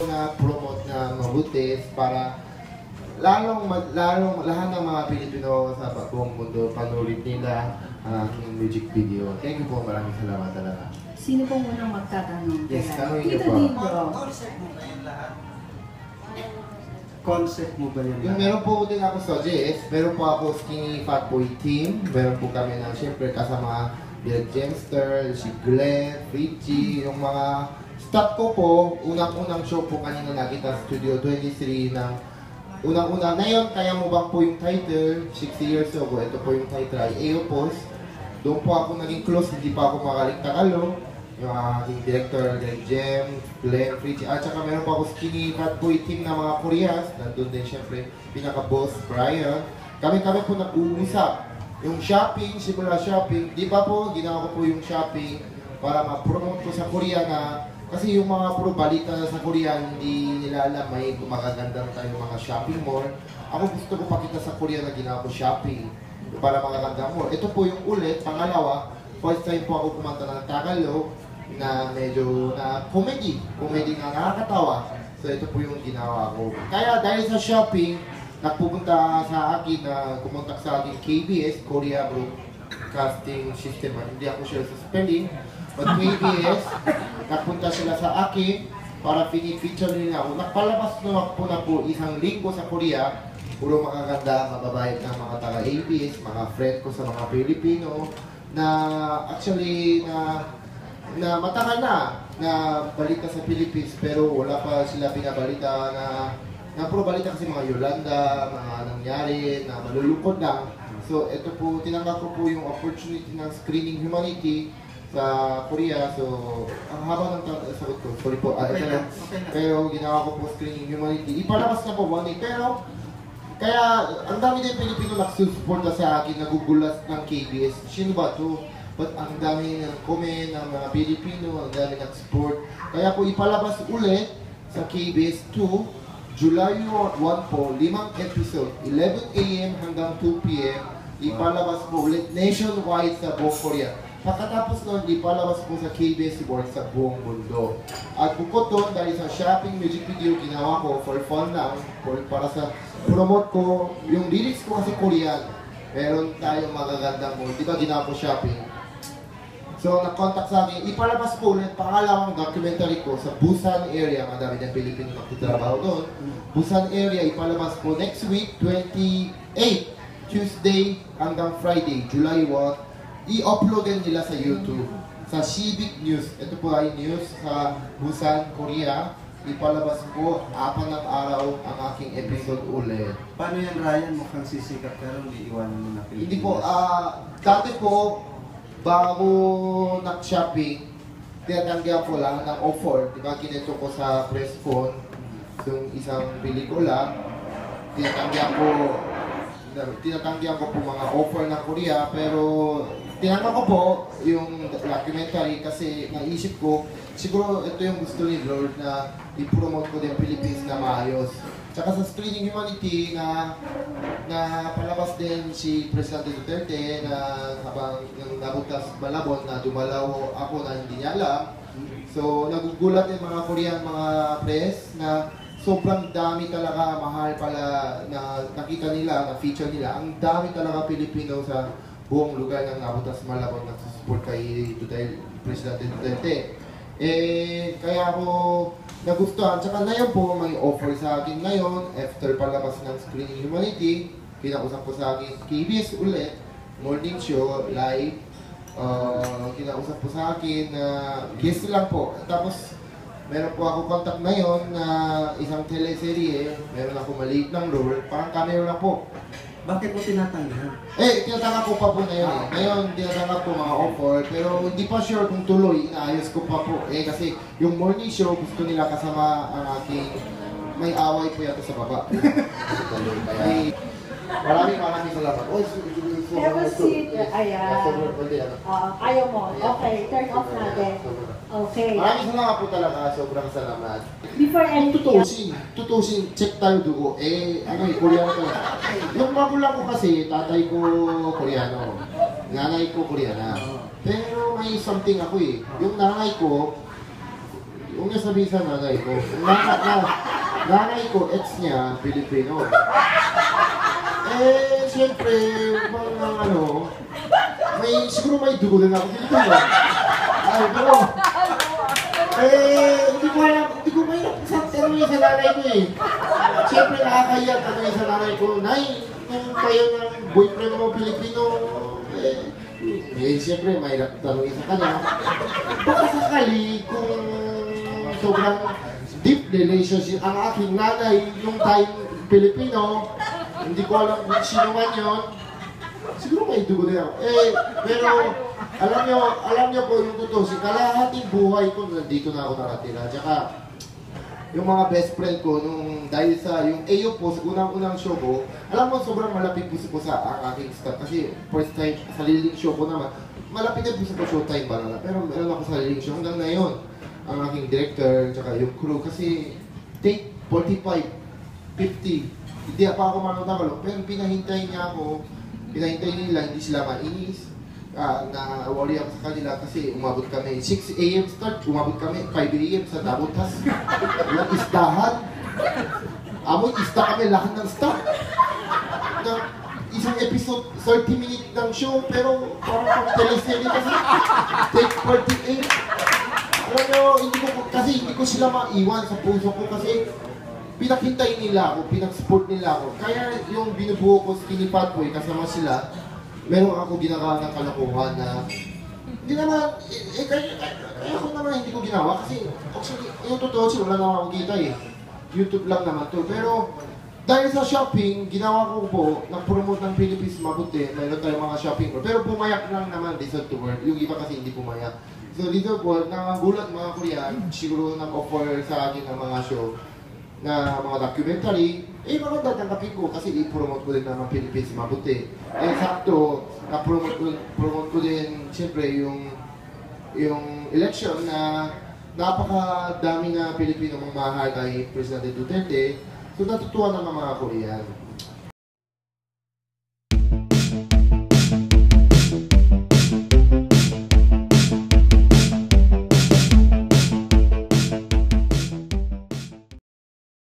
na promote na mabuti para lalong lahat ng mga Pilipino sa buong mundo panulit nila ang aking music video. Thank you po, maraming salamat talaga. Sino pong unang magtatanong? Yes, tanongin niyo Dito po. dito. Concept mo ba yan? Yung meron po din ako sa JS, meron po ako Skinny Fat Boy Team, meron po kami na siyempre kasama Bill Jemster, si Glenn, Richie, yung mga staff ko po, unang-unang show po kanina nakita sa Studio 23 ng unang-una. Ngayon, kaya mo bang po yung title, 60 years ago, ito po yung title ay Eopos. Doon po ako naging close, hindi pa ako makaligtakalo. Yung aking director, Jem, Glenn, Richie, at saka meron po ako Skinny Fat Boy Team na mga Koreas. Nandun din siyempre, pinaka-boss, Brian. Kami-kami po nag-uusap. Yung shopping, simula shopping, di ba po, ginawa ko po yung shopping para ma-promote ko sa Korea na kasi yung mga puro balita sa Korea, hindi nila alam may magagandang tayong mga shopping mall. Ako gusto ko pakita sa Korea na ginawa ko shopping para magagandang mall. Ito po yung ulit, pangalawa, first time po ako kumanta ng Tagalog na medyo na comedy na nakakatawa. So ito po yung ginawa ko. Kaya dahil sa shopping, nagpupunta sa akin na kumontak sa akin KBS, Korea Broadcasting System. Hindi ako sure sa spelling, but KBS, nagpunta sila sa akin para feature nila ako. Nagpalabas na po isang linggo sa Korea, puro makaganda, mababait ng mga taga-ABS, mga friend ko sa mga Pilipino, na actually na matagal na balita sa Philippines, pero wala pa sila binabalita na puro balita kasi mga Yolanda, mga nangyari, na malulungkod lang. So, ito po, tinanggap ko po yung opportunity ng Screening Humanity sa Korea. So, ang haba ng sagot ko, sorry po, ito lang. Pero ginawa ko po Screening Humanity. Ipalabas na po money, pero kaya ang dami din Pilipino nagsusuporta sa akin, nagugulas ng KBS. Sino ba to? But ang dami ng comment ng mga Pilipino, ang dami nag-support. Kaya po ipalabas ulit sa KBS 2. July 1 po, 5 episode, 11 AM hanggang 2 PM, ipalabas po ulit nationwide sa buong Korea. Pagkatapos nun, ipalabas po sa KBS World sa buong mundo. At bukod doon, dahil sa shopping music video, ginawa ko for fun lang, para sa promote ko, yung lyrics ko kasi Korean, meron tayong magagandang mo, di ba ginawa ko shopping? So, nag-contact sa akin, ipalabas po ulit, pangalawang documentary ko sa Busan area, madami ng Pilipino magtitrabaho doon. Busan area, ipalabas po next week, 28, Tuesday hanggang Friday, July 1. I-upload din nila sa YouTube, sa Civic News. Ito po ay news sa Busan, Korea. Ipalabas po, 4 ng araw ang aking episode ulit. Paano yan, Ryan? Mukhang sisikap pero hindi iwanan mo na Pilipinas. Hindi po, dati po, bago nag-shopping, tinatanggihan ko lang ng offer. Diba, kinento ko sa press con yung isang pelikula. Tinatanggihan ko po mga offer ng Korea, pero tinanggap ko po yung documentary kasi naisip ko, siguro ito yung gusto ni Lord na i-promote ko din Philippines na maayos. Tsaka sa Screening Humanity na palabas din si Presidente Duterte na habang nabutas Malabon na dumalaw ako na hindi niya alam. So nagugulat yung mga Korean mga press na sobrang dami talaga, mahal pala na nakita nila, na feature nila. Ang dami talaga Pilipino sa buong lugar ng nabutas Malabon na support kay Presidente Duterte. Kaya ako nagustuhan. Tsaka ngayon po, may offer sa akin ngayon, after palabas ng Screening Humanity, kinausap ko sa akin KBS ulit, morning show, live. Kinausap po sa akin na guest lang po. Tapos, meron po ako contact ngayon na isang teleserye, meron ako maliit ng role, parang cameo lang po. Bakit mo tinatanggihan? Tinatanggap ko pa po ngayon. Ngayon, tinatanggap ko mga offer, pero hindi pa sure kung tuloy, inaayos ko pa po. Kasi yung morning show, gusto nila kasama ang aking, may away po yata sa baba. Maraming salamat. Have a seat. Ayan. Ayaw mo. Okay, turn off natin. Okay. Maraming salamat po talaga. Sobrang salamat. Before anything Tutusin, check tayo dugo. Koreano to. Yung magulang ko kasi, tatay ko Koreano. Nanay ko Koreana. Pero may something ako Yung nanay ko, Kung niya sabihin sa nanay ko, nanay ko, ex niya, Pilipino. Eh, siyempre, mga ano, siguro may dugo na ako Pilipino. Ay, pero, hindi ko mahirap tanongin sa nanay ko eh. Siyempre, nakakahiya tanongin sa nanay ko, Nay, kung kayo ng boyfriend mo Pilipino, siyempre, mahirap tanongin sa kanya. Baka sakali kung sobrang deep relationship ang aking nanay nung time Pilipino, hindi ko alam kung sino man yun, siguro may dugo na ako. Pero alam niyo po yung totoo, si kalahating buhay ko nandito na ako nakatira. Tsaka yung mga best friend ko, dahil sa yung AO po, sa unang show ko, alam mo sobrang malapit po sa ang aking staff. Kasi first time, sariling show ko naman, malapit na po sa showtime ba. Pero meron ako sariling show hanggang ngayon. Ang aking director, tsaka yung crew, kasi take 45, 50. Hindi pa ako manood pero pinahintay nila, hindi sila mainis. Na-worry ako sa kanila kasi umabot kami 6 AM start, umabot kami 5 AM sa Dabutas. Walang isdahan. Amoy isda kami lahat ng staff. Na isang episode, 30 minutes ng show, pero parang pang teleserye kasi take 48. Alam nyo, hindi ko sila maiwan sa puso ko kasi pinaghintay nila ako, pinag-support nila ako. Kaya yung binubuo ko Skinny Fatboy, kasama sila, meron ako ginagawa ng kalokohan na hindi naman, kaya ako naman hindi ko ginawa kasi actually, yung totoo sila, wala naman ako kita eh. YouTube lang naman to. Pero dahil sa shopping, ginawa ko po, nag-promote ng Philippines mabuti, mayroon tayong mga shopping. Pero pumayak lang naman Lizard to World. Yung iba kasi hindi pumayak. So Lizard World, nangagulat mga Korean, siguro nag-offer sa akin ng mga show na mga documentary, maganda tanggapin ko kasi i-promote ko din naman Philippines mabuti. Sakto, na-promote ko din siyempre yung election na napakadami na Pilipino mamahal kay Presidente Duterte. So natutuwa naman mga Korean.